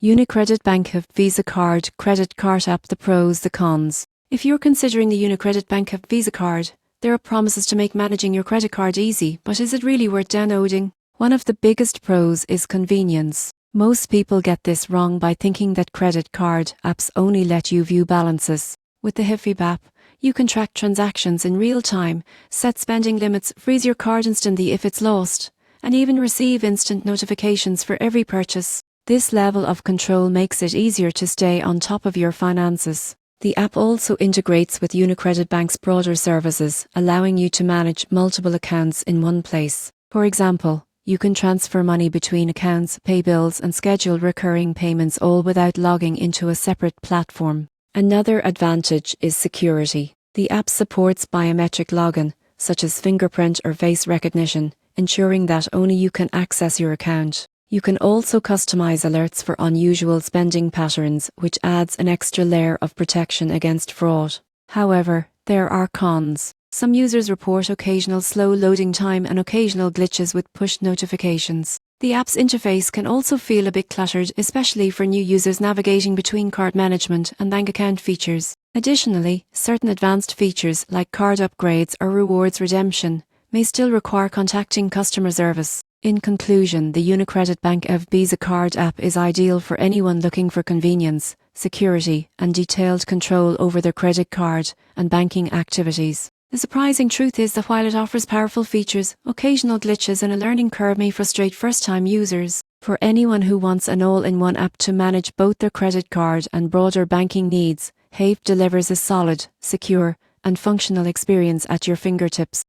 UniCredit Bank HVB Visa Card Kreditkarte app. The pros, the cons. If you're considering the UniCredit Bank HVB Visa Card, there are promises to make managing your credit card easy, but is it really worth downloading? One of the biggest pros is convenience. Most people get this wrong by thinking that credit card apps only let you view balances. With the HVB app, you can track transactions in real time, set spending limits, freeze your card instantly if it's lost, and even receive instant notifications for every purchase. This level of control makes it easier to stay on top of your finances. The app also integrates with UniCredit Bank's broader services, allowing you to manage multiple accounts in one place. For example, you can transfer money between accounts, pay bills, and schedule recurring payments all without logging into a separate platform. Another advantage is security. The app supports biometric login, such as fingerprint or face recognition, ensuring that only you can access your account. You can also customize alerts for unusual spending patterns, which adds an extra layer of protection against fraud. However, there are cons. Some users report occasional slow loading time and occasional glitches with push notifications. The app's interface can also feel a bit cluttered, especially for new users navigating between card management and bank account features. Additionally, certain advanced features like card upgrades or rewards redemption may still require contacting customer service. In conclusion, the UniCredit Bank HVB Visa Card app is ideal for anyone looking for convenience, security, and detailed control over their credit card and banking activities. The surprising truth is that while it offers powerful features, occasional glitches and a learning curve may frustrate first-time users. For anyone who wants an all-in-one app to manage both their credit card and broader banking needs, HVB delivers a solid, secure, and functional experience at your fingertips.